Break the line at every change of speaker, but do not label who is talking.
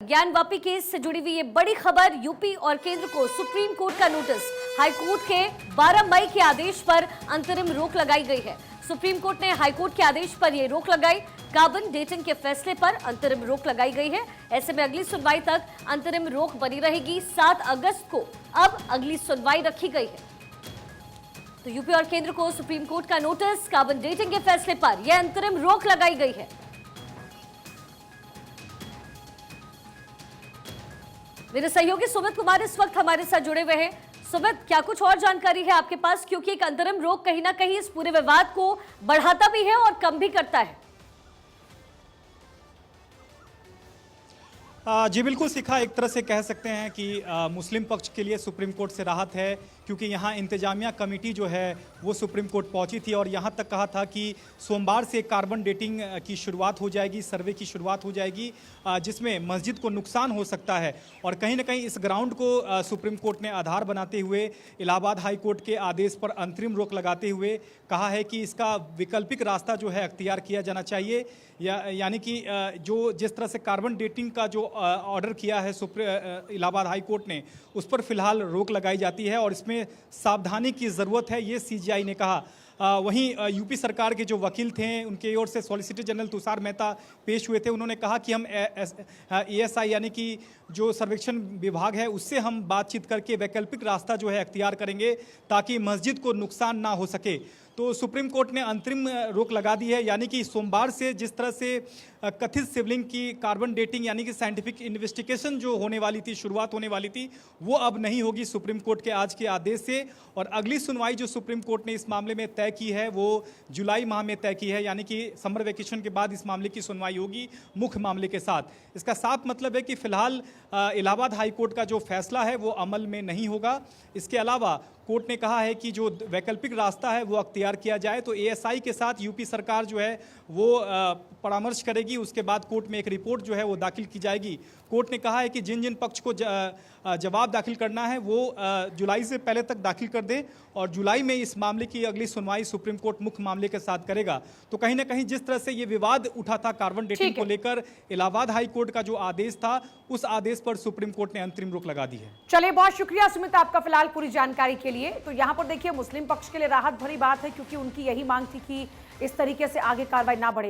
Gyanvapi case से जुड़ी हुई ये बड़ी खबर। यूपी और केंद्र को सुप्रीम कोर्ट का नोटिस। हाईकोर्ट के 12 मई के आदेश पर अंतरिम रोक लगाई गई है। सुप्रीम कोर्ट ने हाईकोर्ट के आदेश पर यह रोक लगाई। कार्बन डेटिंग के फैसले पर अंतरिम रोक लगाई गई है। ऐसे में अगली सुनवाई तक अंतरिम रोक बनी रहेगी। 7 अगस्त को अब अगली सुनवाई रखी गई है। तो यूपी और केंद्र को सुप्रीम कोर्ट का नोटिस। कार्बन डेटिंग के फैसले पर यह अंतरिम रोक लगाई गई है। मेरे सहयोगी सुमित कुमार इस वक्त हमारे साथ जुड़े हुए हैं। सुमित, क्या कुछ और जानकारी है आपके पास, क्योंकि एक अंतरिम रोक कहीं ना कहीं इस पूरे विवाद को बढ़ाता भी है और कम भी करता है।
जी बिल्कुल शिखा, एक तरह से कह सकते हैं कि मुस्लिम पक्ष के लिए सुप्रीम कोर्ट से राहत है, क्योंकि यहाँ इंतजामिया कमेटी जो है वो सुप्रीम कोर्ट पहुंची थी और यहाँ तक कहा था कि सोमवार से कार्बन डेटिंग की शुरुआत हो जाएगी, सर्वे की शुरुआत हो जाएगी, जिसमें मस्जिद को नुकसान हो सकता है। और कहीं ना कहीं इस ग्राउंड को सुप्रीम कोर्ट ने आधार बनाते हुए इलाहाबाद हाई कोर्ट के आदेश पर अंतरिम रोक लगाते हुए कहा है कि इसका वैकल्पिक रास्ता जो है अख्तियार किया जाना चाहिए। यानी कि जो जिस तरह से कार्बन डेटिंग का जो ऑर्डर किया है इलाहाबाद हाई कोर्ट ने, उस पर फिलहाल रोक लगाई जाती है और इसमें सावधानी की ज़रूरत है, ये सीजीआई ने कहा। वहीं यूपी सरकार के जो वकील थे, उनके ओर से सॉलिसिटर जनरल तुषार मेहता पेश हुए थे। उन्होंने कहा कि हम एएसआई यानी कि जो सर्वेक्षण विभाग है उससे हम बातचीत करके वैकल्पिक रास्ता जो है अख्तियार करेंगे ताकि मस्जिद को नुकसान ना हो सके। तो सुप्रीम कोर्ट ने अंतरिम रोक लगा दी है, यानी कि सोमवार से जिस तरह से कथित सिवलिंग की कार्बन डेटिंग यानी कि साइंटिफिक इन्वेस्टिगेशन जो होने वाली थी, शुरुआत होने वाली थी, वो अब नहीं होगी सुप्रीम कोर्ट के आज के आदेश से। और अगली सुनवाई जो सुप्रीम कोर्ट ने इस मामले में तय की है वो जुलाई माह में तय की है, यानी कि समर वेकेशन के बाद इस मामले की सुनवाई होगी मुख्य मामले के साथ। इसका साफ मतलब है कि फिलहाल इलाहाबाद हाई कोर्ट का जो फैसला है वो अमल में नहीं होगा। इसके अलावा कोर्ट ने कहा है कि जो वैकल्पिक रास्ता है वो अख्तियार किया जाए। तो एएसआई के साथ यूपी सरकार जो है वो परामर्श करेगी, उसके बाद कोर्ट में एक रिपोर्ट जो है वो दाखिल की जाएगी। कोर्ट ने कहा है कि जिन जिन पक्ष को जवाब दाखिल करना है वो जुलाई से पहले तक दाखिल कर दें और जुलाई में इस मामले की अगली सुनवाई सुप्रीम कोर्ट मुख्य मामले के साथ करेगा। तो कहीं ना कहीं जिस तरह से ये विवाद उठा था कार्बन डेटिंग को लेकर, इलाहाबाद हाई कोर्ट का जो आदेश था उस आदेश पर सुप्रीम कोर्ट ने अंतरिम रोक लगा दी है।
चलिए, बहुत शुक्रिया सुमित आपका फिलहाल पूरी जानकारी के लिए। तो यहाँ पर देखिए, मुस्लिम पक्ष के लिए राहत भरी बात है, क्योंकि उनकी यही मांग थी कि इस तरीके से आगे कार्रवाई ना बढ़े।